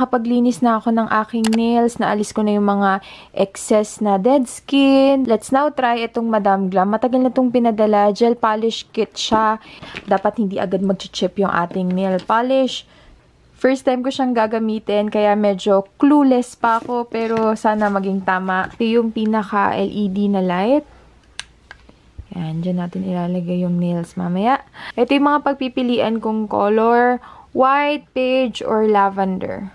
nakapaglinis na ako ng aking nails. Naalis ko na yung mga excess na dead skin. Let's now try itong Madam Glam. Matagal na itong pinadala. Gel polish kit siya. Dapat hindi agad mag-chip yung ating nail polish. First time ko siyang gagamitin, kaya medyo clueless pa ako. Pero sana maging tama. Ito yung pinaka-LED na light. Yan, dyan natin ilalagay yung nails mamaya. Ito yung mga pagpipilian kong color. White, beige, or lavender.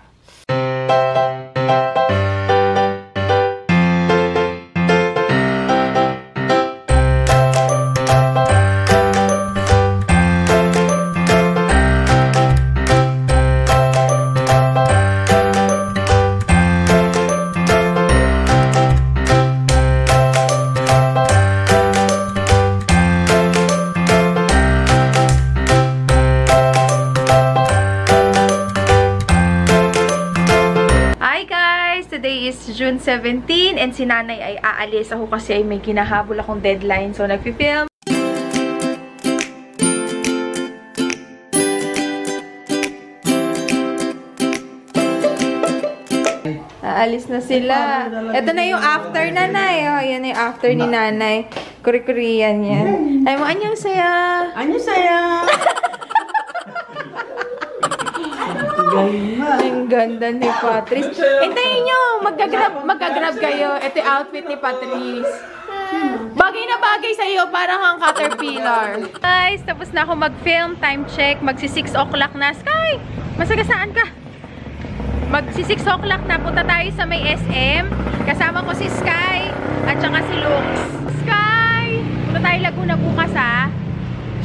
Today is June 17 and si nanay ay aalis. Ako kasi ay may kinahabol akong deadline. So, nagpi-film. Aalis na sila. Ito na yung after nanay. Oh, yan na yung after ni nanay. Korean yan. Ay mo, anyong saya. Anyong saya. Ang ganda ni Patrice. Hintayin nyo! Magka-grab kayo. Ito yung outfit ni Patrice. Bagay na bagay sa'yo. Parang kang caterpillar. Guys, tapos na ako mag-film. Time check. Magsi 6 o'clock na. Sky! Masagasaan ka. Magsi 6 o'clock na. Punta tayo sa may SM. Kasama ko si Sky at saka si Lux. Sky! Punta tayo Laguna bukas ha.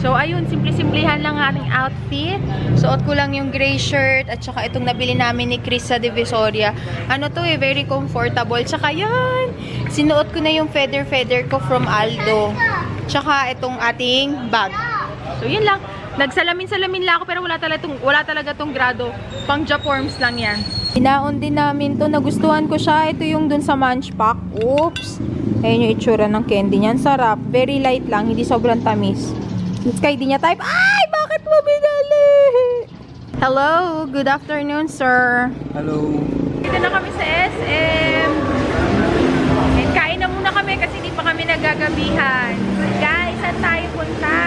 So, ayun, simple-simplihan lang ating outfit. Suot ko lang yung gray shirt at saka itong nabili namin ni Chris sa Divisoria. Ano to eh, very comfortable. Tsaka yan, sinuot ko na yung feather ko from Aldo. Tsaka itong ating bag. So, yun lang. Nagsalamin-salamin lang ako pero wala talaga tong grado. Pang Japorms lang yan. Inaon din namin to. Nagustuhan ko siya. Ito yung dun sa Munch Pack. Oops. Ayun yung itsura ng candy niyan. Sarap. Very light lang. Hindi sobrang tamis. Sky, di niya type. Ay! Bakit mo binali? Hello! Good afternoon, sir. Hello. Dito na kami sa SM. And kain na muna kami kasi hindi pa kami nagagabihan. Guys, saan tayo punta?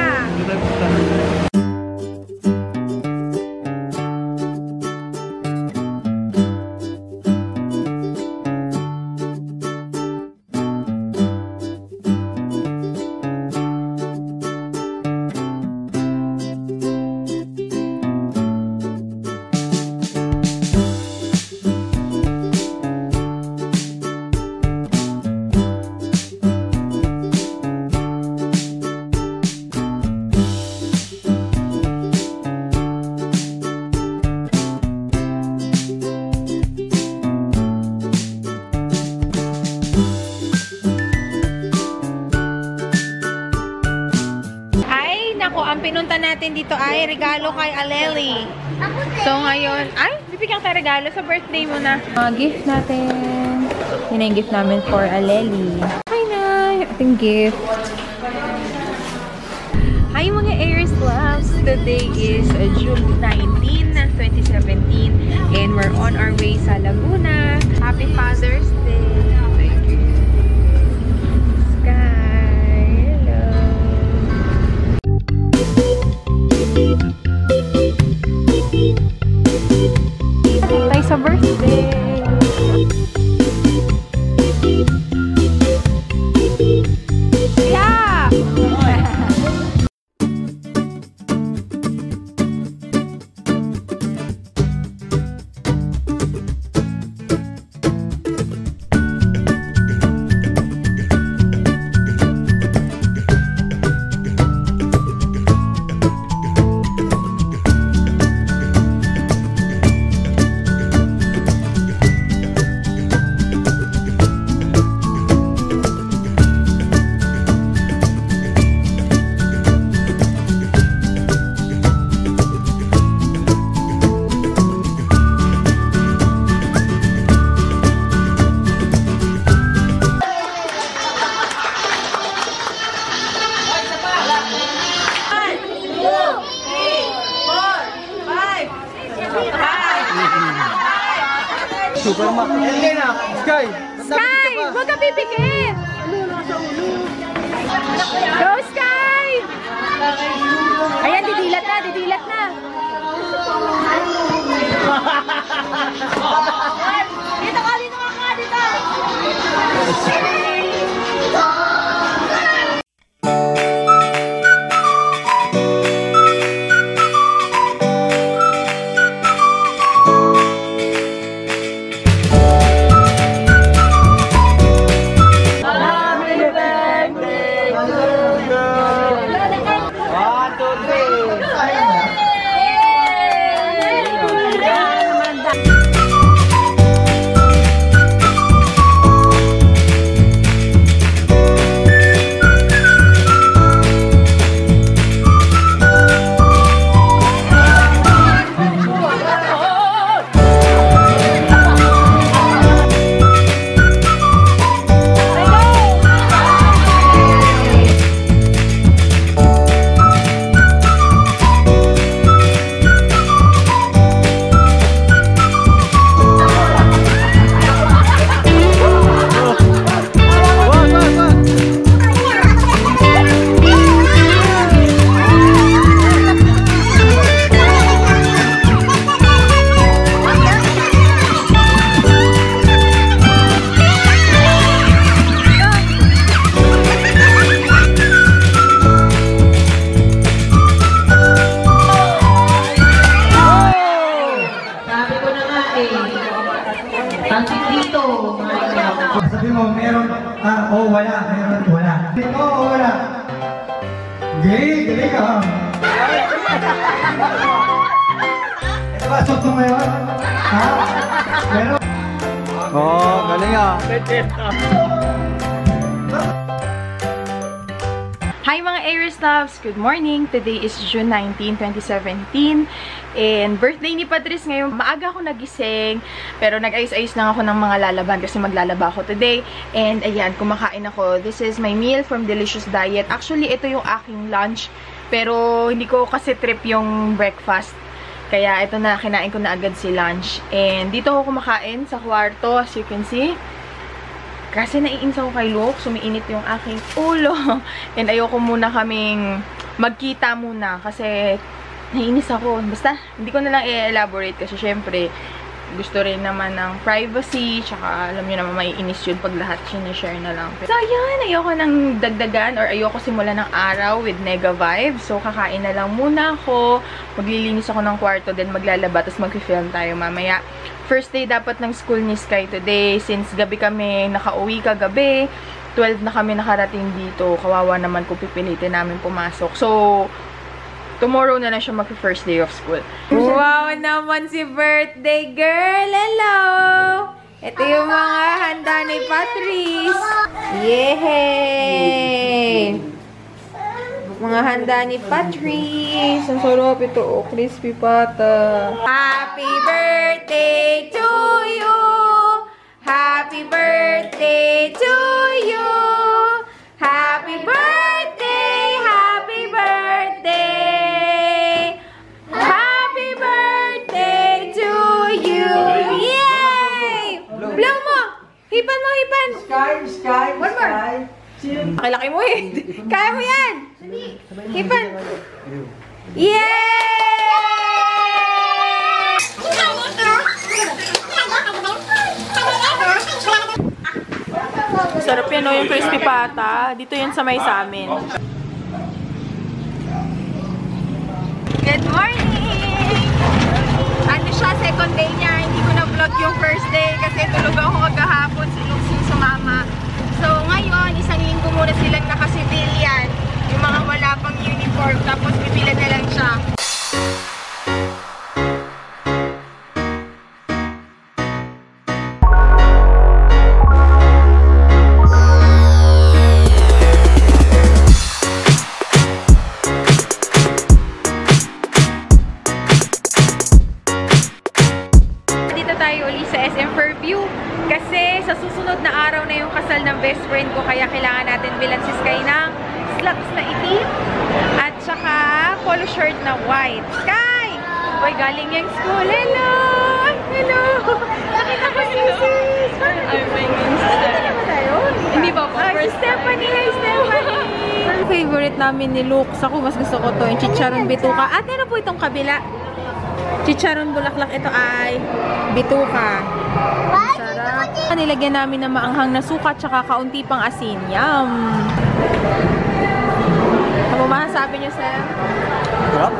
Ang pinunta natin dito ay regalo kay Aleli. So ngayon, ay, bibigyan tayo regalo sa birthday mo na. Gift natin. Yun na yung gift namin for Aleli. Hi na, ating gift. Hi mga Aries Loves! Today is June 19, 2017 and we're on our way sa Laguna. Happy Father's Day! Sa birthday. Yeah! Superman. Hindi na. Sky. Sky! Huwag ka pipikit! Go, Sky! Ayan, didilat na, didilat na. Dito ka, dito ka, dito! Sabi mo, meron, wala, meron, wala. Wala. Galing ka. Ito ba, sok mo ngayon? Ha? Meron? Galing ah. Hi mga Aries Loves! Good morning! Today is June 19, 2017 and birthday ni Patrice ngayon. Maaga ako nagising pero nag-ayos-ayos lang ako ng mga lalaban kasi maglalaba ako today. And ayan, kumakain ako. This is my meal from Delicious Diet. Actually, ito yung aking lunch pero hindi ko kasi trip yung breakfast. Kaya ito na, kinain ko na agad si lunch. And dito ako kumakain sa kwarto, as you can see. Kasi naiinis ako kay Luke, sumiinit yung aking ulo. And ayoko muna kaming magkita muna kasi naiinis ako. Basta, hindi ko na lang i-elaborate kasi syempre, gusto rin naman ng privacy. Tsaka alam nyo naman maiinis yun pag lahat sinishare na lang. So ayan, ayoko nang dagdagan or ayoko simula ng araw with nega vibes. So kakain na lang muna ako. Maglilinis ako ng kwarto, then maglalaba, tapos mag-film tayo mamaya. First day dapat ng school ni Sky today. Since gabi kami nakauwi kagabi, 12 na kami nakarating dito. Kawawa naman kung pipilitin namin pumasok. So, tomorrow na lang siya mag-first day of school. Wow naman si birthday girl! Hello! Ito yung mga handa ni Patrice. Yehey! Mga handa ni Patrice. Ang sarap ito. Oh, crispy pata. Happy birthday to you! Happy birthday to you! Happy birthday! Happy birthday! Happy birthday to you! Yay! Blow mo! Hipan mo, hipan! Sky, One more. Laki mo eh. Kaya mo yan! Hipan! Yay! Sarap yan, no? Yung crispy pata. Dito yun sa may sa amin. Good morning! Ano siya, second day niya. Hindi ko na-vlog yung first day kasi tulog ako kagahapon. Sinusin sa mama. So, ngayon, isang linggo muna silang naka-civilian. Yung mga wala pang uniform. Tapos, pipila na lang siya. Kasi sa susunod na araw na yung kasal ng best friend ko, kaya kailangan natin bilan si Sky ng slacks na itim at saka polo shirt na white. Sky! Boy, galing yung school. Hello! Hello! Nakita I'm my sister. Hindi ba po? Si Stephanie. Hi, Stephanie! Favorite namin ni Lux. Ako, mas gusto ko to. Yung chicharon bituka. At ano po itong kabila? Chicharon bulaklak. Ito ay bituka. Sarap. Nilagyan namin ng maanghang na suka tsaka kaunti pang asin. Yum! Ano masasabi niyo, Sam? Sarap.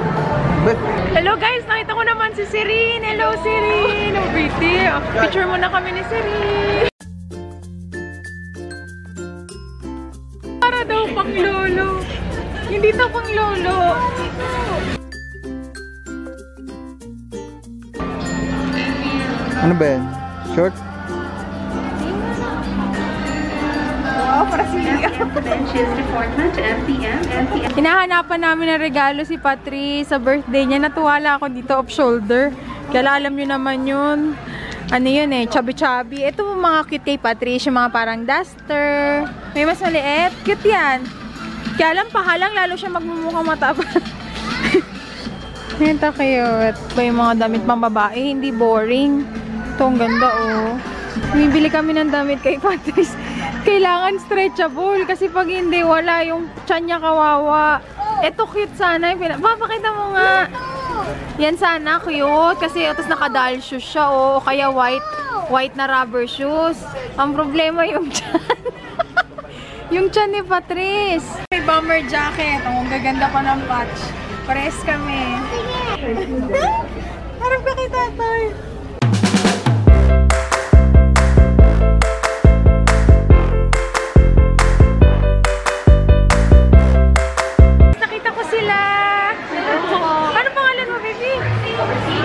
Hello guys! Nakita ko naman si Sirin. Hello, Sirin! Ang pretty. Picture mo na kami ni Sirin. Para daw pang lolo. Hindi to pang lolo. Ano ba yan? Short? Wow, para siya. Hinahanapan namin ng regalo si Patrice sa birthday niya. Natuwala ako dito off shoulder. Kaya alam nyo naman yun. Ano yun eh, chubby-chubby. Ito mga cute kay Patrice, yung mga parang duster. May mas maliit. Cute yan. Kaya lang, pahalang lalo siya magmumukhang mataba. Ito cute. Pa yung mga damit pang babae, hindi boring. Ito, ang ganda oh. Bumibili kami ng damit kay Patrice. Kailangan stretchable kasi pag hindi, wala yung tiyan niya kawawa. Ito cute sana. Papakita mo nga. Yan sana cute kasi tapos naka-doll shoes siya o kaya white na rubber shoes. Ang problema yung tiyan. Yung tiyan ni Patrice. May bomber jacket. Ang gaganda pa ng patch. Pares kami. Harap ka kay tatay.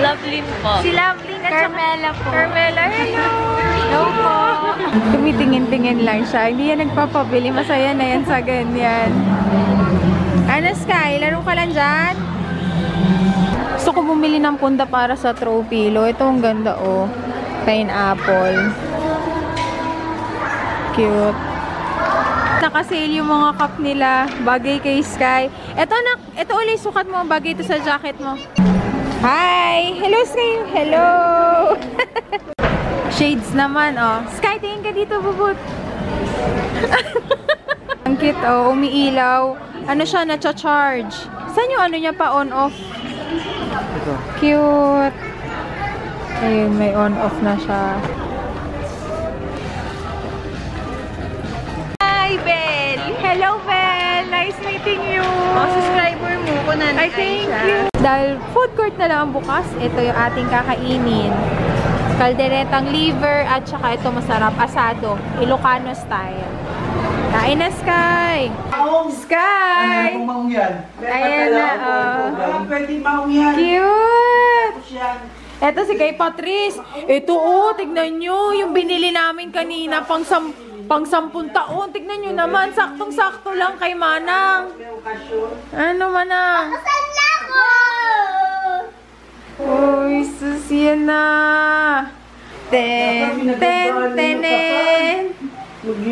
Lovelyn po. Si Lovelyn at Carmela po. Carmela, hello! Hello po! Tumitingin-tingin lang siya. Hindi yan nagpapabili. Masaya na yan sa ganyan. Ano, Sky? Laro ka lang dyan? Gusto ko bumili ng punda para sa throw pillow. Ito ang ganda, oh. Pineapple. Cute. Naka-sale yung mga cup nila. Bagay kay Sky. Ito ulit, sukat mo. Bagay ito sa jacket mo. Hi! Hello, Sky! Hello! Shades naman, oh. Sky, tingin ka dito, bubut. Ang cute, oh. Umiilaw. Ano siya, na-charge. Saan yung ano niya pa, on-off? Ito. Cute. Ayun, may on-off na siya. Hi, Belle! Hello, Belle! Nice meeting you! Subscriber mo ko na I thank you! Dahil food court na lang ang bukas, ito yung ating kakainin. Kalderetang liver at saka ito masarap, asado. Ilocano style. Kain na, Sky! Sky! Ano maong yan? Ayan na, oh. Pwede maong yan. Cute! Yan. Ito si kay Patrice. Ito, oh, tignan nyo. Yung binili namin kanina pang 10 taon. Tignan nyo naman. Saktong-sakto lang kay Manang. Ano, Manang? Uy, sus, yan na. Ten, ten, tenen.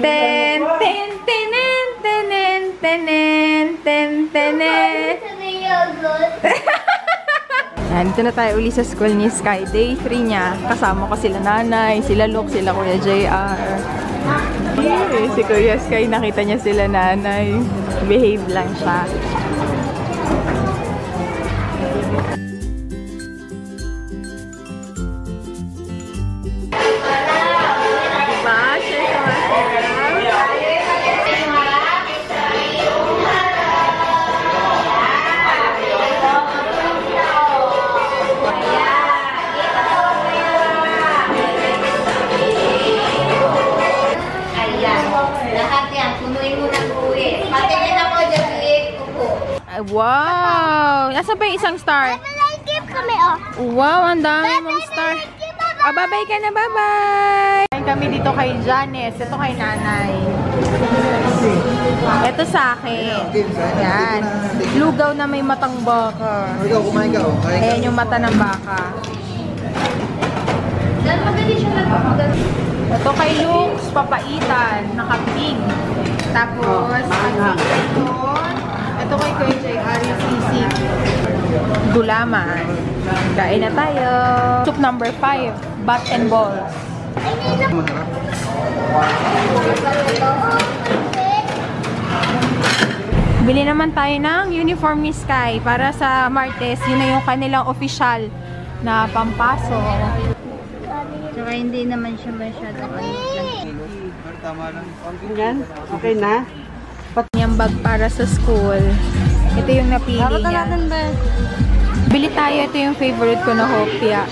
Ten, ten, tenen, tenen, tenen, ten, tenen. Dito na tayo uli sa school ni Sky. Day 3 niya. Kasama ko sila nanay, sila Luke, sila Kuya JR. Si Kuya Sky, nakita niya sila nanay. Behave lang siya. Wow! Nasaan pa yung isang star? kami, oh. Wow, ang dami mong star. Ah, bye-bye ka na, bye-bye! Kami dito kay Janice. Ito kay nanay. Ito sa akin. Yan. Lugaw na may matang baka. Ikaw, kumain ka, oh. Ayan yung mata ng baka. Ito kay Lux, papaitan, naka-pink. Tapos, ito kay Kuya JR, yung sisig. Gulaman. Kain na tayo. Soup number 5, bat and balls. Masarap. Bili naman tayo ng uniform ni Sky para sa Martes. Yun na yung kanilang official na pampasok. Saka hindi naman siya masyadong Tama lang. Yan, okay na. Yung bag para sa school. Ito yung napili niya. Bili tayo. Ito yung favorite ko na hopia.